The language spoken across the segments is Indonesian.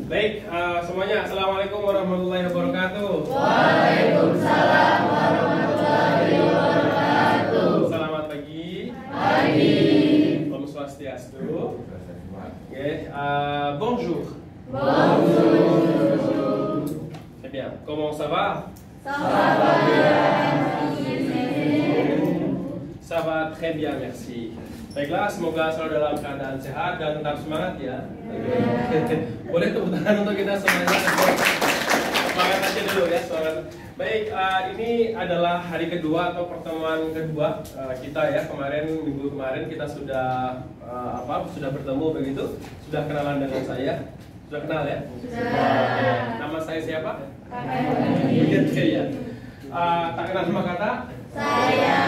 Baik, semuanya, Assalamualaikum warahmatullahi wabarakatuh. Waalaikumsalam warahmatullahi wabarakatuh. Selamat pagi. Pagi. Om Swastiastu. Oke, bonjour. Bonjour. Très bien. Comment ça va? Ça va bien. Ça va très bien, merci. Baiklah, semoga selalu dalam keadaan sehat dan tetap semangat ya. Boleh tepuk tangan untuk kita semuanya. Semangat aja dulu ya, semangat. Baik, ini adalah hari kedua atau pertemuan kedua kita ya. Minggu kemarin kita sudah sudah bertemu begitu, sudah kenalan dengan saya. Sudah kenal ya? Sudah. Nama saya siapa? Begitu ya. Tak kenal sama kata? Saya.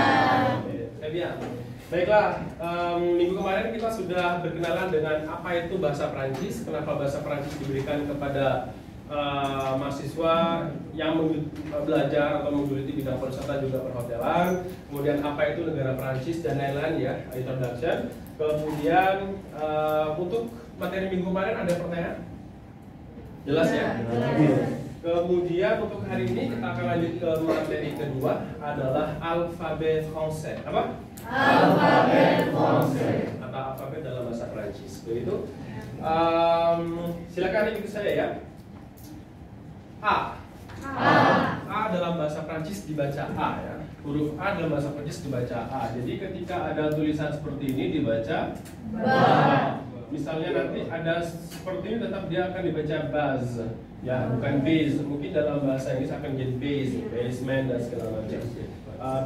Bien. Baiklah, minggu kemarin kita sudah berkenalan dengan apa itu bahasa Prancis, kenapa bahasa Prancis diberikan kepada mahasiswa yang belajar atau menggeluti bidang pariwisata juga perhotelan, kemudian apa itu negara Prancis dan lain-lain ya, introduction. Kemudian untuk materi minggu kemarin ada pertanyaan? Jelas ya? Kemudian untuk hari ini kita akan lanjut ke materi kedua adalah alfabet français. Apa? Alfabet français atau alfabet dalam bahasa Prancis. Begitu. Silakan ikuti saya ya. A dalam bahasa Prancis dibaca A ya. Huruf A dalam bahasa Prancis dibaca A. Jadi ketika ada tulisan seperti ini dibaca ba. Misalnya nanti ada seperti ini tetap dia akan dibaca baz. Ya, bukan base. Mungkin dalam bahasa Inggris akan jadi base, basement dan segala macam.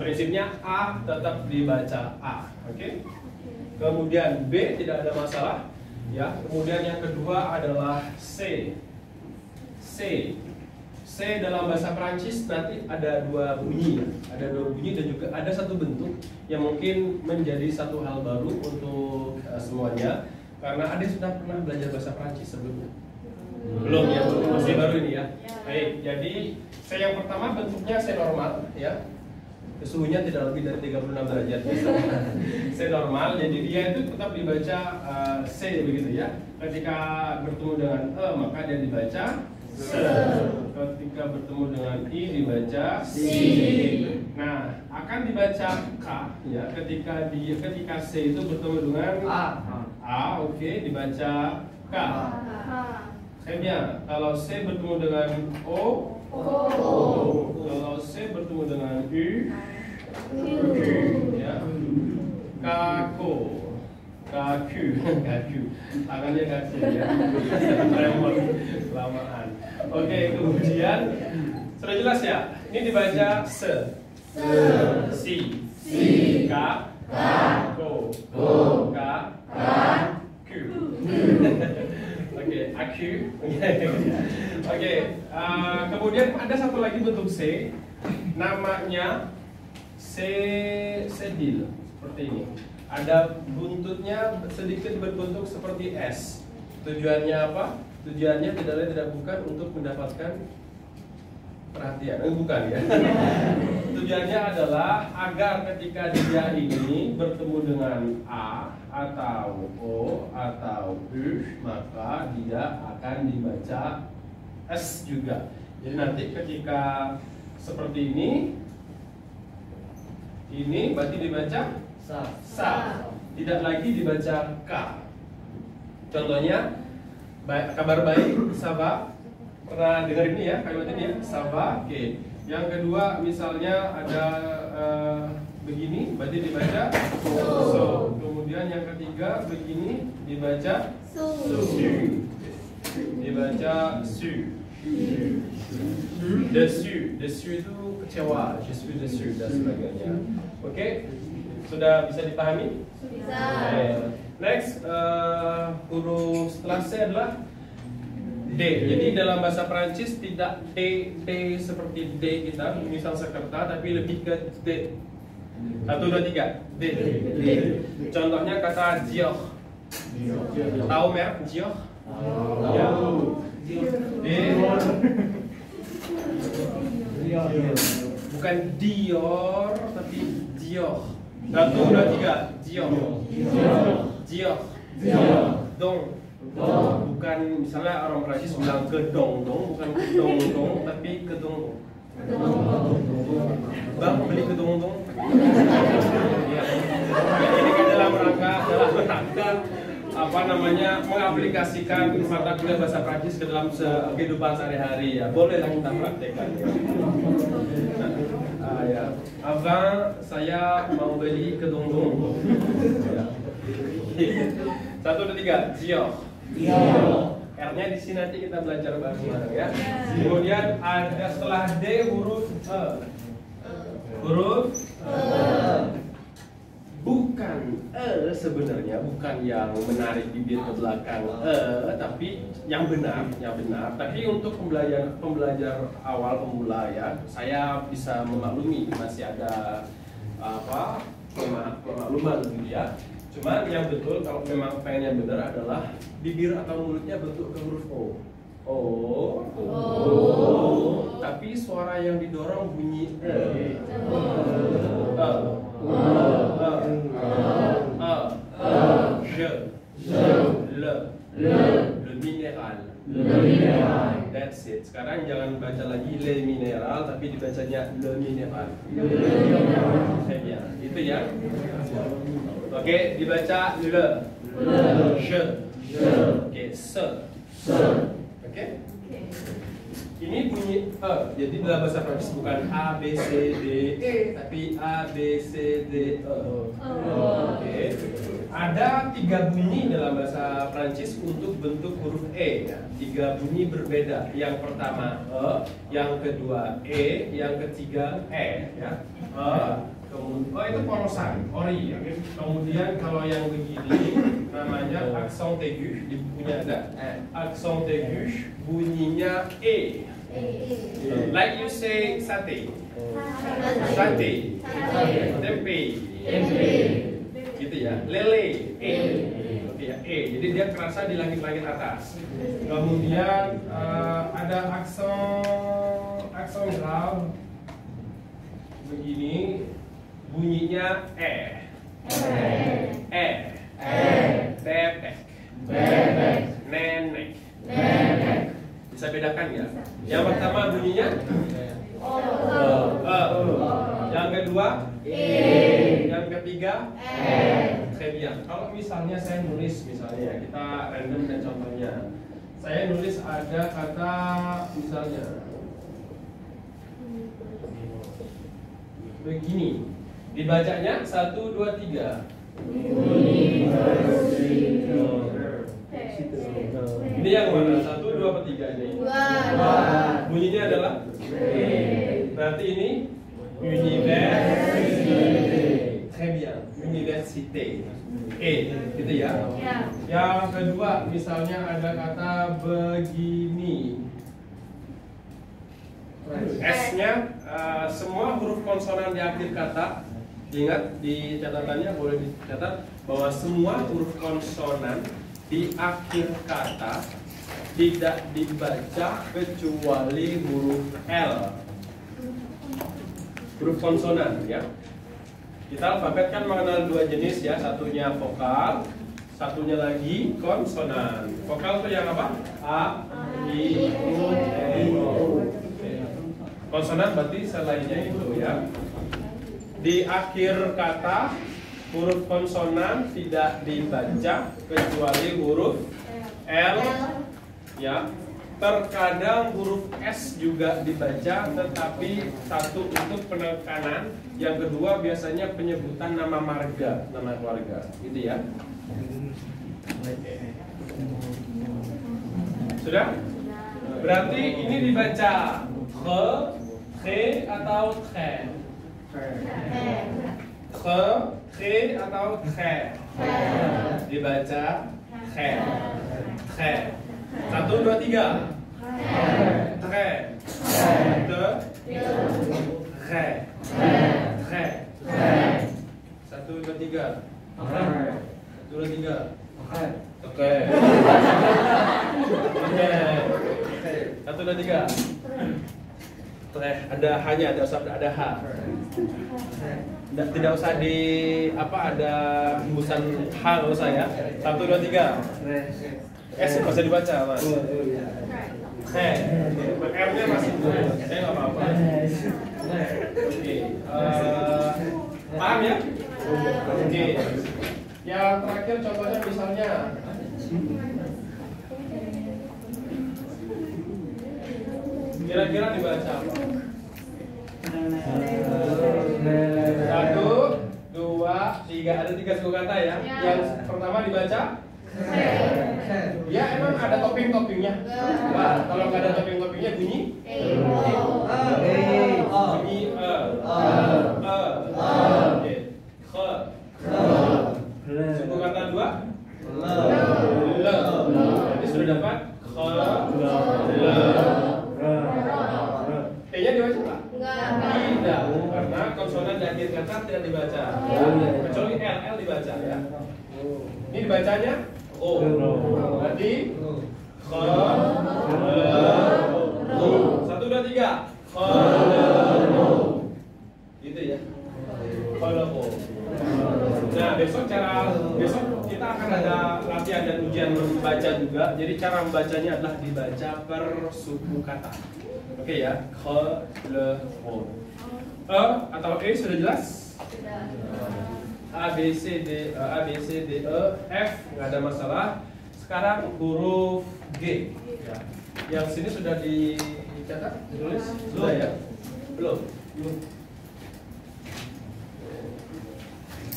Prinsipnya A tetap dibaca A, oke? Kemudian B tidak ada masalah, ya. Kemudian yang kedua adalah C. C dalam bahasa Prancis nanti ada dua bunyi, dan juga ada satu bentuk yang mungkin menjadi satu hal baru untuk semuanya, karena ada sudah pernah belajar bahasa Prancis sebelumnya. Belum ya, masih baru ini ya. Baik, jadi C yang pertama bentuknya C normal ya. Suhunya tidak lebih dari 36 derajat biasanya. C normal, jadi dia itu tetap dibaca C begitu ya. Ketika bertemu dengan E maka dia dibaca S. Ketika bertemu dengan I dibaca S. Nah, akan dibaca K ya ketika C itu bertemu dengan A, oke, dibaca K. Bien. Kalau C bertemu dengan O. Kalau C bertemu dengan U, ya. Kako, kaku, tangannya kaku ya. Tremor, kelamaan. Oke, kemudian sudah jelas ya. Ini dibaca se, si, ka, ko, ka, ku. Oke, aku. Oke, kemudian ada satu lagi bentuk C, namanya sedil, seperti ini. Ada buntutnya sedikit berbentuk seperti S. Tujuannya apa? Tujuannya tidak bukan untuk mendapatkan perhatian, bukan ya. Tujuannya adalah agar ketika dia ini bertemu dengan A atau O atau U maka dia akan dibaca S juga. Jadi nanti ketika seperti ini berarti dibaca sa, tidak lagi dibaca K. Contohnya kabar baik, sava. Pernah dengar ini ya, kalimat ini ya, sava. Oke. Yang kedua misalnya ada begini, berarti dibaca so. Kemudian yang ketiga begini dibaca su. Dibaca su. Desu itu kecewa, je suis déçu dan sebagainya. Oke, sudah bisa dipahami? Bisa. Next, huruf setelah C adalah D. Jadi dalam bahasa Prancis tidak D seperti D kita, misal Jakarta, tapi lebih ke D. 1, 2, 3, D. Contohnya kata Dior. Tahu merek Dior? Ya. D. Bukan Dior, tapi Dior. 1, 2, 3, Dior. Dior. Donc. bukan misalnya orang Prancis bilang kedong-dong, bukan kedong-dong, tapi kedong-dong. Bang, beli kedong-dong. Ya. Ini kan dalam rangka apa namanya mengaplikasikan mata kuliah bahasa Prancis ke dalam kehidupan sehari-hari ya. Bolehlah kita praktekkan. Ya. Abang, saya mau beli kedong-dong. Ya. 1, 2, 3, Zio. R-nya di sini nanti kita belajar bareng-bareng ya. Kemudian ada setelah D huruf E. Huruf E. Bukan E sebenarnya, bukan yang menarik bibir ke belakang tapi yang benar. Tapi untuk pembelajar awal pemula ya, saya bisa memaklumi masih ada pemakluman gitu ya. Cuma yang betul kalau memang pengen yang benar adalah bibir atau mulutnya bentuk ke huruf O. Tapi suara yang didorong bunyi E. Le minéral. That's it. Sekarang jangan baca lagi le minéral, tapi dibacanya le minéral. Ya, itu ya. Oke, dibaca le. Je. Oke, se. Oke. Ini bunyi E. Jadi dalam bahasa Prancis bukan A B C D E, tapi A B C D E. Oke. Ada 3 bunyi dalam bahasa Prancis untuk bentuk huruf E. 3 bunyi berbeda. Yang pertama E, yang kedua E, yang ketiga E. Ya. Kemudian, itu polosan, ori. Kemudian kalau yang begini namanya accent aigu, bunyinya ada accent aigu, bunyinya E. Like you say sate, tempe, gitu ya, lele, E. Oke ya, E. Jadi dia kerasa di langit-langit atas. Kemudian ada accent grave, begini. Bunyinya bebek, nenek. Bisa bedakan ya? Yang pertama bunyinya yang kedua yang ketiga Kalau misalnya saya nulis, misalnya kita random dan contohnya, saya nulis ada kata misalnya begini. Dibacanya 1, 2, 3. Ini yang mana? 1, 2, atau 3 ini? Bunyinya adalah berarti ini université. Très bien. Université. Gitu ya. Yang kedua misalnya ada kata begini. S-nya semua huruf konsonan di akhir kata. Ingat di catatannya boleh dicatat bahwa semua huruf konsonan di akhir kata tidak dibaca kecuali huruf L. Huruf konsonan ya. Kita alfabet kan mengenal 2 jenis ya, satunya vokal, satunya lagi konsonan. Vokal itu yang apa? A, I, U, E, O. Konsonan berarti selainnya itu ya. Di akhir kata huruf konsonan tidak dibaca kecuali huruf L ya. Terkadang huruf S juga dibaca, tetapi satu untuk penekanan, yang kedua biasanya penyebutan nama marga, nama keluarga, gitu ya. Sudah? Berarti ini dibaca khe atau khe? Khe atau khe? Dibaca khe. 1, 2, 3. Tre. De. Re. Tre. 1, 2, 3. 1, 2, 3. Oke. 1, 2, 3. Ada hanya, ada H. Tidak usah di ada hembusan H, nggak usah ya. 1, 2, 3. S bisa dibaca mas. R-nya masih nggak apa-apa. Oke, paham ya? Oke. Yang terakhir contohnya misalnya kira-kira dibaca apa? 1, 2, 3. Ada 3 suku kata ya. Yang pertama dibaca ya, emang ada topping-toppingnya. Wah, kalau nggak ada topping-toppingnya bunyi bunyi oke. Suku kata 2 le. Jadi sudah dapat T-nya dibaca nggak? Tidak, karena konsonan di akhir kata tidak dibaca. Kecuali L dibaca ya. Ini dibacanya O. Berarti 1, 2, 3. Gitu ya. Nah, besok kita akan ada latihan dan ujian membaca juga. Jadi cara membacanya adalah dibaca per suku kata. Oke ya. Atau E sudah jelas? A, B, C, D, E, F nggak ada masalah. Sekarang huruf G. Ya. Yang sini sudah dicatat, ditulis? Sudah ya? Belum.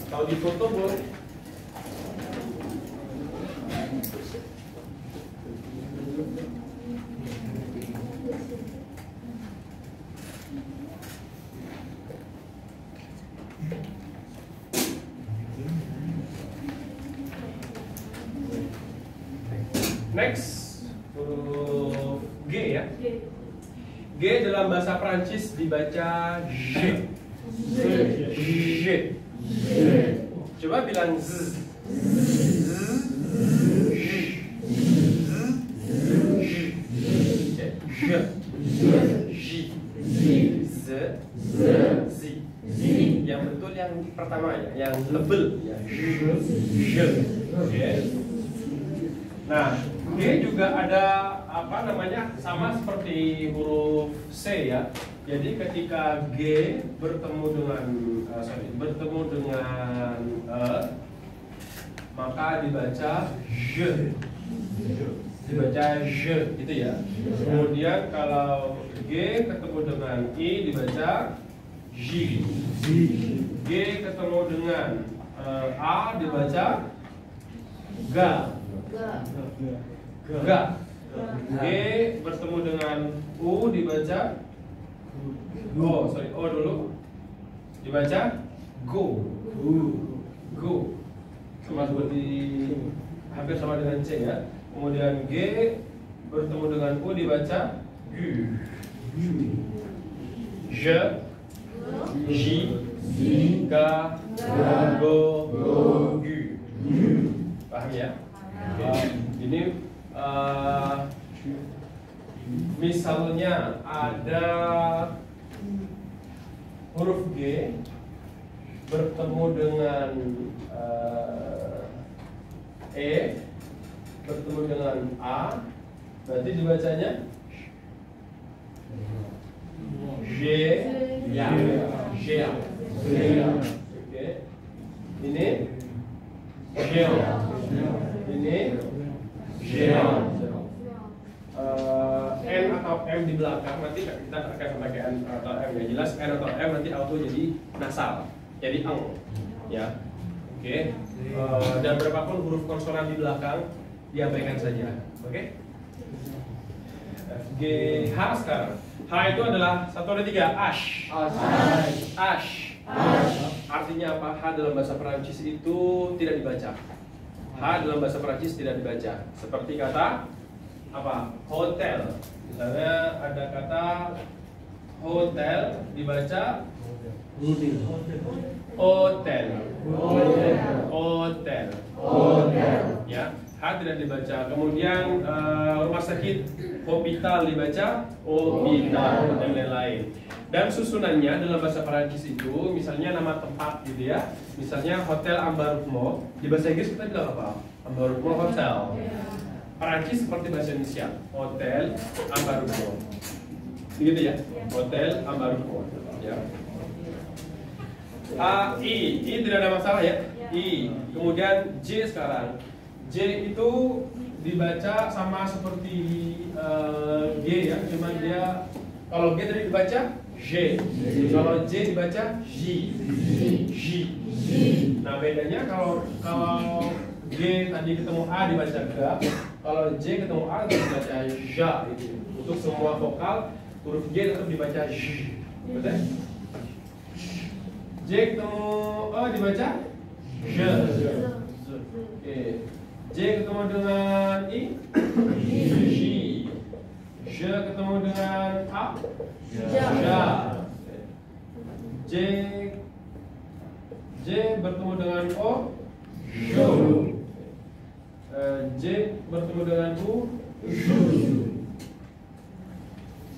Kalau di foto boleh. Next, huruf G ya. G dalam bahasa Prancis dibaca G. G. Coba bilang Z. Yang betul yang pertama ya, yang tebel ya. Nah, G juga ada apa namanya, sama seperti huruf C ya. Jadi ketika G bertemu dengan maka dibaca J. Dibaca J gitu ya. Kemudian kalau G ketemu dengan I dibaca J. G ketemu dengan A dibaca Ga. Ga. G bertemu dengan U dibaca O dulu dibaca Go. Go. Sama seperti hampir sama dengan C ya. Kemudian G bertemu dengan U dibaca Gu. J, J, Ga, Go, Gu. Paham ya? Ini misalnya ada huruf G bertemu dengan E bertemu dengan A, berarti dibacanya J, ya, J. Oke. Ini J. Ini J. N atau M di belakang nanti kita akan pakai N atau M ya, jelas N atau M nanti auto jadi nasal, jadi ang ya. Oke. Dan berapapun huruf konsonan di belakang diabaikan saja. Oke. F, G, H sekarang. H itu adalah 1, 2, 3 ash. Ash. Artinya apa? H dalam bahasa Perancis itu tidak dibaca. H dalam bahasa Perancis tidak dibaca. Seperti kata apa? Hotel. Misalnya ada kata hotel dibaca hotel. Ya, H tidak dibaca. Kemudian rumah sakit hospital dibaca hospital dan lain-lain. Dan susunannya dalam bahasa Perancis itu, misalnya nama tempat gitu ya. Misalnya Hotel Ambarukmo, di bahasa Inggris kita bilang apa? Ambarukmo Hotel. Perancis seperti bahasa Indonesia, hotel embargo. Begitu ya, hotel embargo. Ya. I tidak ada masalah ya. I, kemudian J sekarang. J itu dibaca sama seperti G ya, cuman dia kalau G tadi dibaca J, kalau J dibaca J. Nah bedanya kalau G tadi ketemu A dibaca G, kalau J ketemu A dibaca Ja. Gitu. Untuk semua vokal huruf J tetap dibaca J, betul? J ketemu O dibaca J. Oke. J ketemu dengan I, J. J ketemu dengan A, Ja. J bertemu dengan O, Jo. J bertemu dengan U, Ju.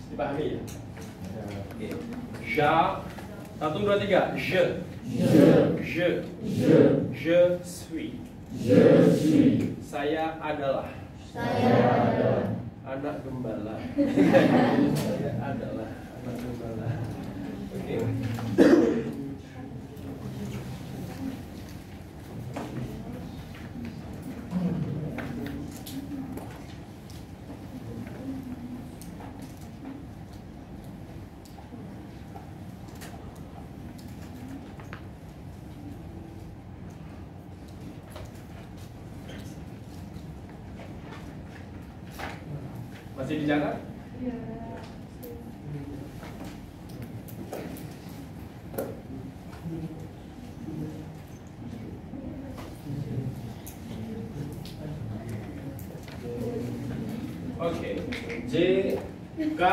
Dipahami ya? Oke. Ja. 1, 2, 3. Je. Je suis. Saya adalah. Anak gembala. Saya adalah anak gembala. Oke. Masih dicatat? Oke. J, K,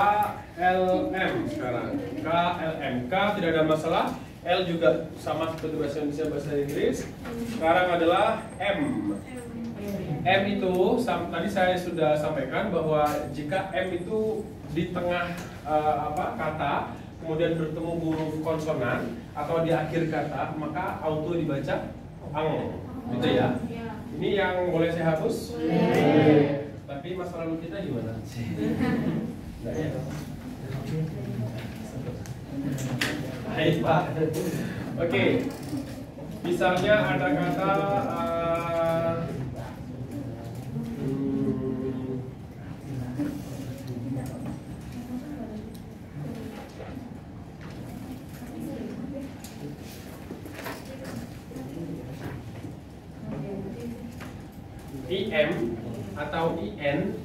L, M sekarang. K, L, M. K tidak ada masalah. L juga sama seperti bahasa Indonesia, bahasa Inggris. Sekarang adalah M. M itu tadi saya sudah sampaikan bahwa jika M itu di tengah kata kemudian bertemu huruf konsonan atau di akhir kata maka auto dibaca ang, gitu ya. Ini yang boleh saya hapus? Tapi masa lalu kita gimana? Enggak ya? Baik Pak. Oke. Misalnya ada kata IM atau IN,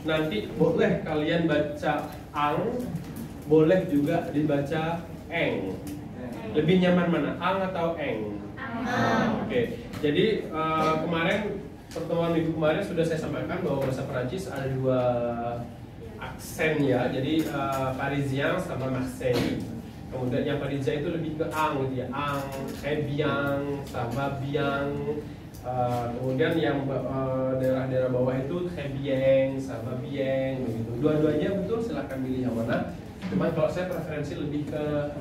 nanti boleh kalian baca ang, boleh juga dibaca eng. Lebih nyaman mana, ang atau eng? Oke. Jadi kemarin pertemuan minggu kemarin sudah saya sampaikan bahwa bahasa Perancis ada 2 aksen ya. Jadi Parisien sama Marseille. Kemudian yang Parisien itu lebih ke ang gitu ya. Ang, très bien, ça va bien. Kemudian yang daerah-daerah bawah itu très bien, ça va bien begitu. Dua-duanya betul, silahkan pilih yang mana. Cuman kalau saya preferensi lebih ke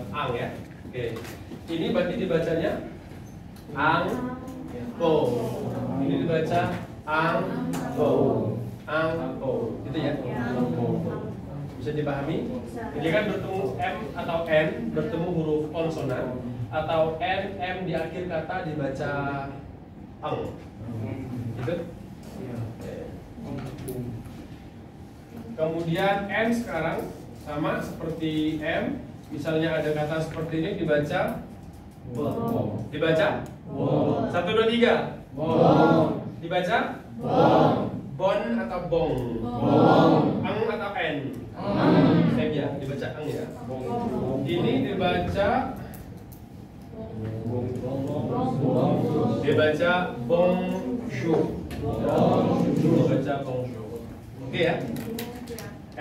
ang ya. Oke. Ini berarti dibacanya ang po. Ini dibaca ang po. Ang po. Gitu ya. Bisa dipahami? Jadi kan bertemu M atau N, bertemu huruf konsonan atau N, M di akhir kata dibaca ang. Gitu? Kemudian N sekarang sama seperti M. Misalnya ada kata seperti ini dibaca bon. Dibaca bon. 1, 2, 3. Bon. Dibaca bon. Bon atau bong. Bon. Ang atau N. Saya ya, dibaca ang ya. Ini dibaca bonjour. Dibaca bonjour. Oke ya.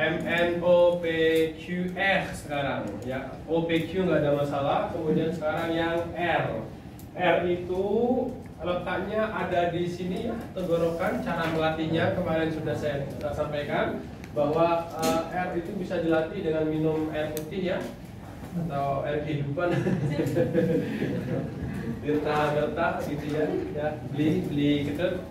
MNOPQR sekarang ya. OPQ nggak ada masalah. Kemudian sekarang yang R. R itu letaknya ada di sini ya, tenggorokan. Cara melatihnya kemarin sudah saya sampaikan bahwa R itu bisa dilatih dengan minum air putih ya, atau air kehidupan. Gerta gitu ya, beli gitu.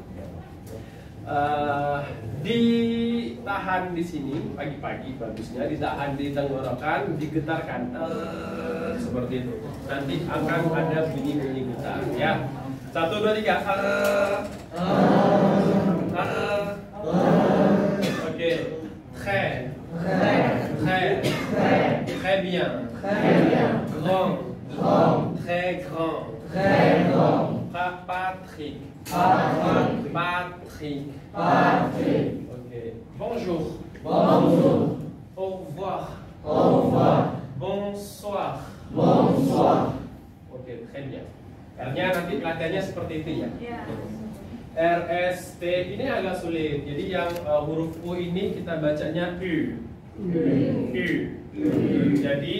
Ditahan di sini pagi-pagi bagusnya, ditahan di tenggorokan, digetarkan seperti itu. Nanti akan ada bunyi-bunyi getar ya. 1, 2, 3. Oke. Très bien. Grand. Très grand. Patrick. Ok. Bonjour. Au revoir. Bonsoir. Ok, très bien. Artinya nanti latihannya seperti itu ya. RST ini agak sulit. Jadi yang huruf U ini kita bacanya U. Jadi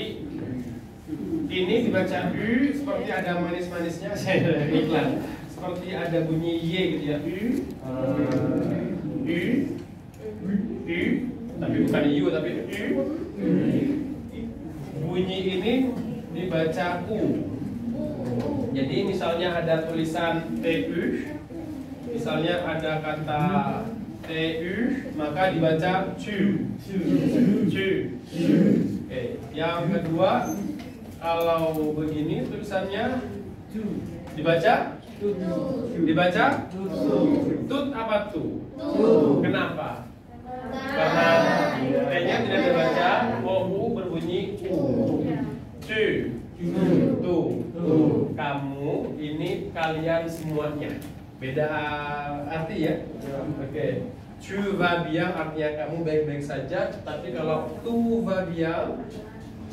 ini dibaca U seperti ada manis-manisnya. Saya iklan. Seperti ada bunyi Y gitu ya. U. Tapi bukan U tapi U. Bunyi ini dibaca U. Jadi misalnya ada tulisan TU, misalnya ada kata TU, maka dibaca CU. Oke. Yang kedua, kalau begini tulisannya dibaca tut apa tu? Kenapa? Karena T-nya tidak dibaca, U berbunyi U. Tu. Kamu, ini kalian semuanya. Beda arti ya. Oke. Tu vas bien artinya kamu baik-baik saja. Tapi kalau tu vas bien,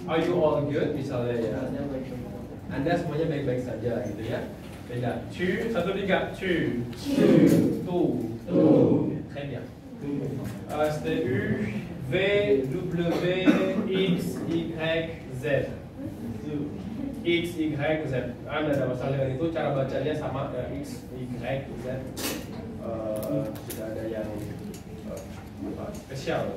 are you all good misalnya ya. Anda semuanya baik-baik saja gitu ya. Beda. Tu, 1, 3. Tu. Très bien. STU, V, W, X, Y, Z. X, Y, Z. Anda ada masalah dengan itu, cara bacanya sama X, Y, Z. Tidak ada yang spesial.